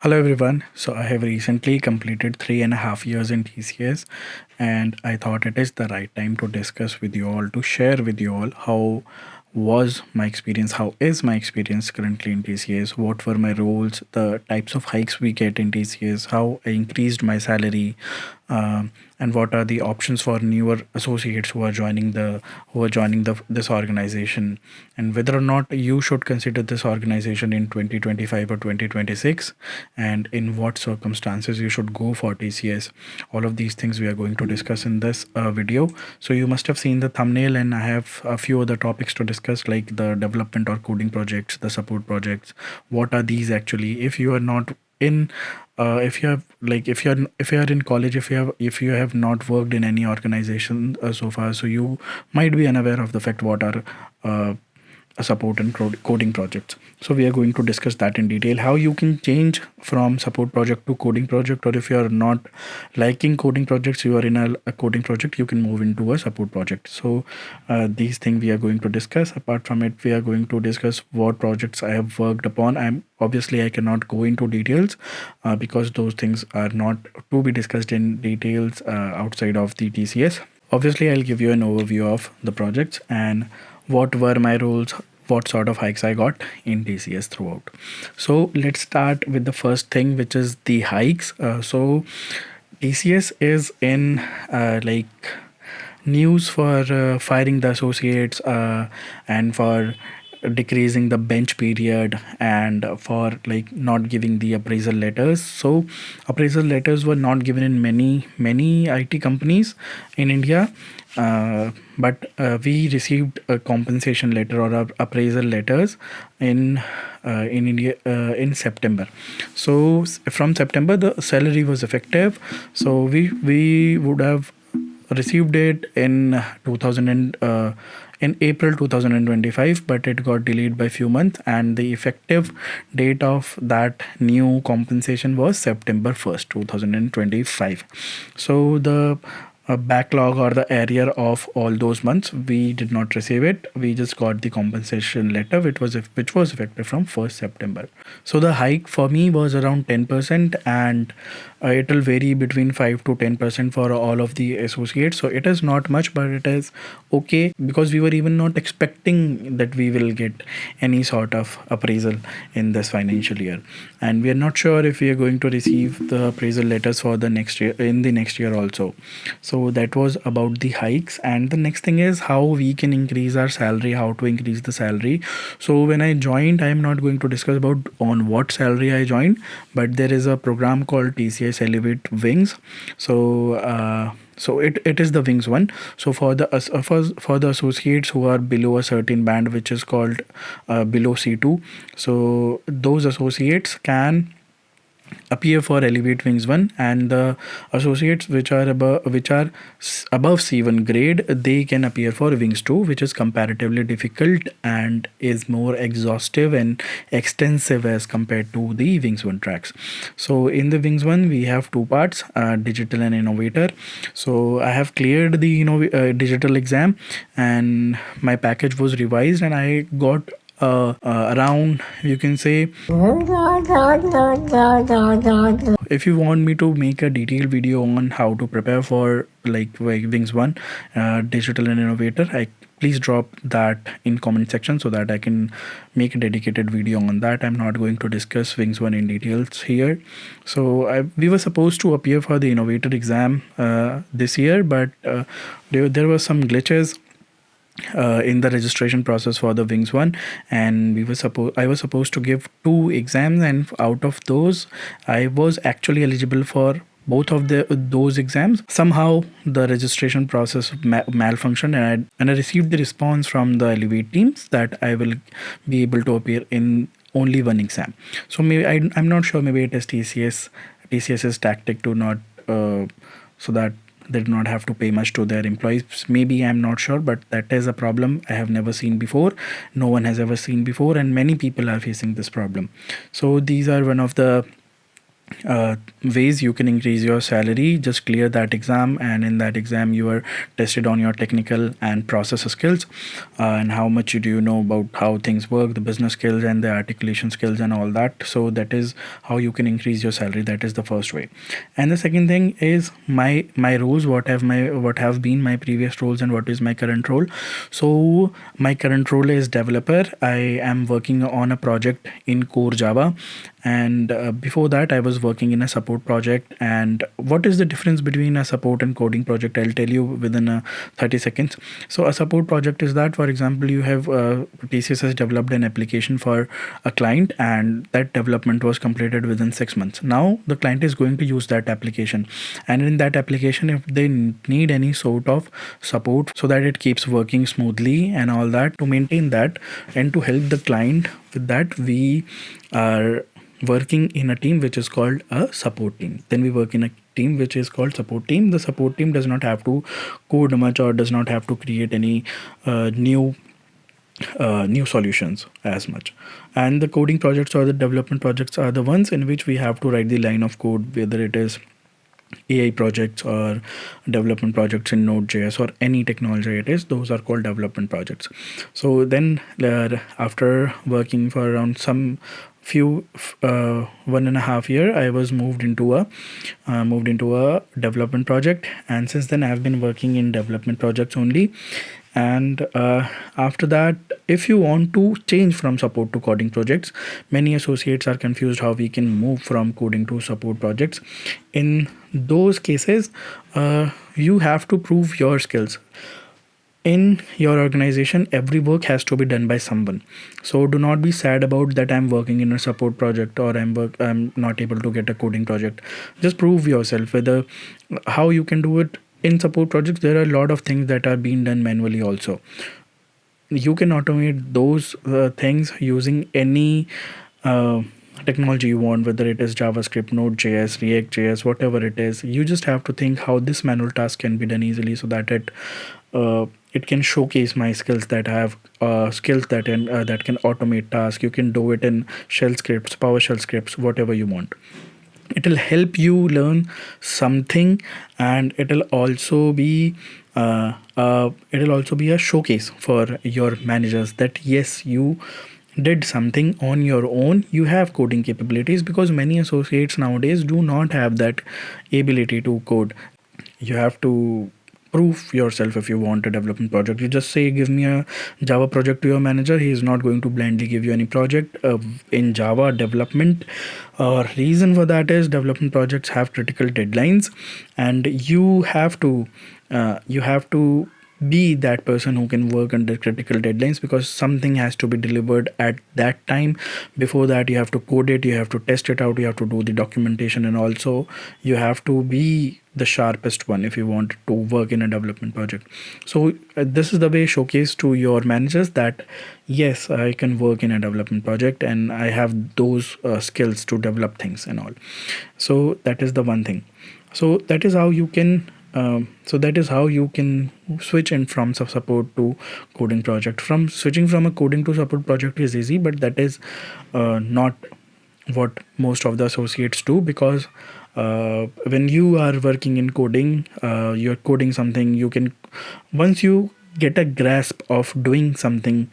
Hello everyone. So I have recently completed 3.5 years in TCS, and I thought it is the right time to discuss with you all, to share with you all how was my experience, how is my experience currently in TCS, what were my roles, the types of hikes we get in TCS, how I increased my salary, and what are the options for newer associates who are joining the this organization, and whether or not you should consider this organization in 2025 or 2026, and in what circumstances you should go for TCS. All of these things we are going to discuss in this video. So you must have seen the thumbnail, and I have a few other topics to discuss, like the development or coding projects, the support projects. What are these actually? If you are not in if you have like if you are in college, if you have not worked in any organization so far, so you might be unaware of the fact what are uh, support and coding projects. So we are going to discuss that in detail, how you can change from support project to coding project, or if you are not liking coding projects, you are in a coding project, you can move into a support project. So these things we are going to discuss. Apart from it, we are going to discuss what projects I have worked upon. I cannot go into details because those things are not to be discussed in details outside of the TCS. Obviously, I'll give you an overview of the projects and what were my roles, what sort of hikes I got in TCS throughout. So let's start with the first thing, which is the hikes. So TCS is in news for firing the associates and for decreasing the bench period, and for like not giving the appraisal letters. So appraisal letters were not given in many IT companies in India, but we received a compensation letter or appraisal letters in in India in September. So from September the salary was effective. So we would have received it in 2000 in April 2025, but it got delayed by few months, and the effective date of that new compensation was September 1st, 2025. So the backlog or the area of all those months, we did not receive it. We just got the compensation letter, which was effective from 1st September. So the hike for me was around 10%, and it will vary between 5 to 10% for all of the associates. So it is not much, but it is okay, because we were even not expecting that we will get any sort of appraisal in this financial year, and we are not sure if we are going to receive the appraisal letters for the next year, in the next year also. So that was about the hikes. And the next thing is how we can increase our salary, how to increase the salary. So when I joined, I am not going to discuss about on what salary I joined, but there is a program called TCS Elevate Wings. So it is the Wings 1. So for the associates who are below a certain band, which is called below C2, so those associates can appear for Elevate Wings 1, and the associates which are above C1 grade, they can appear for Wings 2, which is comparatively difficult and is more exhaustive and extensive as compared to the Wings 1 tracks. So in the Wings 1 we have two parts, digital and innovator. So I have cleared the digital exam, and my package was revised, and I got around, you can say, if you want me to make a detailed video on how to prepare for Wings 1 digital and innovator, I please drop that in comment section so that I can make a dedicated video on that. I'm not going to discuss Wings 1 in details here. So we were supposed to appear for the innovator exam this year, but there were some glitches in the registration process for the Wings 1, and I was supposed to give two exams, and out of those I was actually eligible for both of those exams. Somehow the registration process malfunctioned, and I received the response from the Elevate teams that I will be able to appear in only one exam. So maybe I'm not sure, maybe it is TCS's tactic to not so that they do not have to pay much to their employees. Maybe, I'm not sure, but that is a problem I have never seen before. No one has ever seen before, and many people are facing this problem. So these are one of the uh, ways you can increase your salary. Just clear that exam, and in that exam you are tested on your technical and process skills, and how much do you know about how things work, the business skills and the articulation skills and all that. So that is how you can increase your salary. That is the first way. And the second thing is my roles, what have been my previous roles and what is my current role. So my current role is developer. I am working on a project in core Java, and before that I was working in a support project. And what is the difference between a support and coding project? I'll tell you within 30 seconds. So a support project is that, for example, you have TCS has developed an application for a client, and that development was completed within 6 months. Now the client is going to use that application, and in that application, if they need any sort of support so that it keeps working smoothly and all that, to maintain that and to help the client with that, we are working in a team which is called a support team. Then we work in a team which is called support team. The support team does not have to code much or does not have to create any new solutions as much. And the coding projects or the development projects are the ones in which we have to write the line of code, whether it is AI projects or development projects in Node.js or any technology it is, those are called development projects. So then after working for around some few 1.5 year, I was moved into a development project, and since then I've been working in development projects only. And after that, if you want to change from support to coding projects, many associates are confused how we can move from coding to support projects. In those cases, you have to prove your skills. In your organization, every work has to be done by someone. So do not be sad about that I'm working in a support project, or I'm not able to get a coding project. Just prove yourself whether how you can do it. In support projects, there are a lot of things that are being done manually also. You can automate those things using any uh, technology you want, whether it is JavaScript, Node.js, React.js, whatever it is. You just have to think how this manual task can be done easily, so that it can showcase my skills, that I have skills that can automate tasks. You can do it in shell scripts, PowerShell scripts, whatever you want. It will help you learn something, and it will also be a showcase for your managers that yes, you did something on your own, you have coding capabilities, because many associates nowadays do not have that ability to code. You have to prove yourself. If you want a development project, you just say give me a Java project to your manager. He is not going to blindly give you any project in Java development. Reason for that is development projects have critical deadlines, and you have to be that person who can work under critical deadlines, because something has to be delivered at that time. Before that, you have to code it, you have to test it out, you have to do the documentation, and also you have to be the sharpest one if you want to work in a development project. So this is the way showcase to your managers that yes, I can work in a development project and I have those skills to develop things and all. So that is the one thing. So that is how you can switch in from support to coding project. From switching from a coding to support project is easy, but that is not what most of the associates do, because when you are working in coding, you're coding something. You can, once you get a grasp of doing something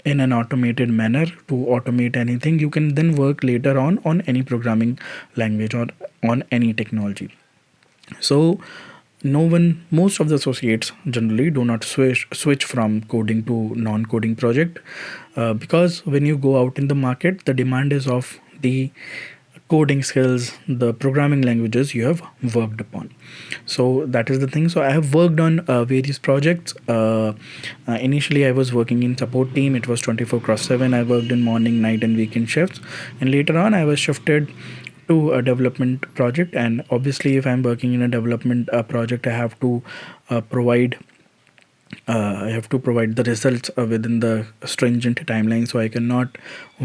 in an automated manner, to automate anything, you can then work later on any programming language or on any technology. So most of the associates generally do not switch from coding to non-coding project, because when you go out in the market, the demand is of the coding skills, the programming languages you have worked upon. So that is the thing. So I have worked on various projects. Initially I was working in support team. It was 24/7. I worked in morning, night and weekend shifts, and later on I was shifted to a development project. And obviously, if I'm working in a development project, I have to provide the results within the stringent timeline. So I cannot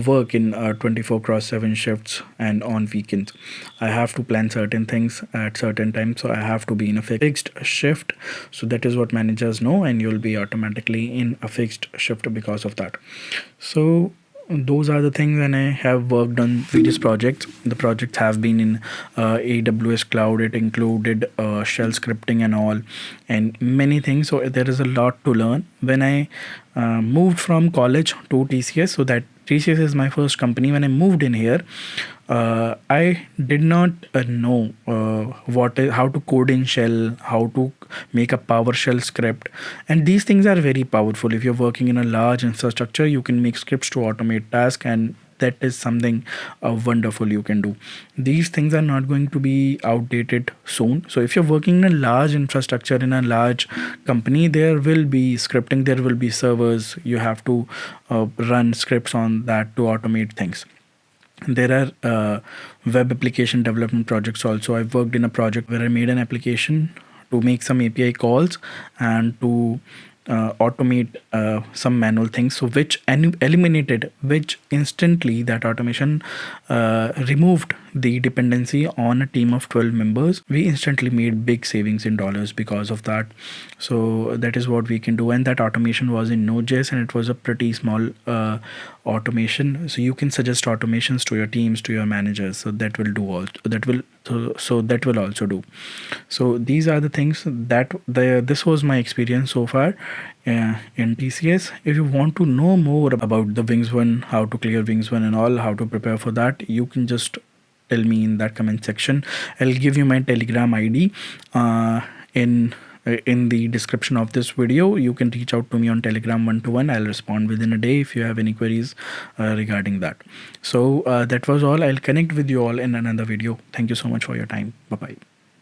work in 24/7 shifts and on weekends. I have to plan certain things at certain times. So I have to be in a fixed shift. So that is what managers know, and you'll be automatically in a fixed shift because of that. So those are the things, and I have worked on various projects. The projects have been in AWS cloud. It included shell scripting and all, and many things. So there is a lot to learn. When I moved from college to TCS, so that TCS is my first company. When I moved in here, I did not know how to code in shell, how to make a PowerShell script, and these things are very powerful. If you're working in a large infrastructure, you can make scripts to automate tasks, and that is something wonderful you can do. These things are not going to be outdated soon. So if you're working in a large infrastructure in a large company, there will be scripting, there will be servers. You have to run scripts on that to automate things. There are web application development projects also. I've worked in a project where I made an application to make some API calls and to automate some manual things, so which eliminated, which instantly that automation removed the dependency on a team of 12 members. We instantly made big savings in dollars because of that. So that is what we can do, and that automation was in Node.js, and it was a pretty small automation. So you can suggest automations to your teams, to your managers, so that will do all that will so that will also do. So these are the things that this was my experience so far in TCS. If you want to know more about the Wings1, how to clear Wings1 and all, how to prepare for that, you can just tell me in that comment section. I'll give you my Telegram ID in the description of this video. You can reach out to me on Telegram one-to-one. I'll respond within a day if you have any queries regarding that. So that was all. I'll connect with you all in another video. Thank you so much for your time. Bye bye.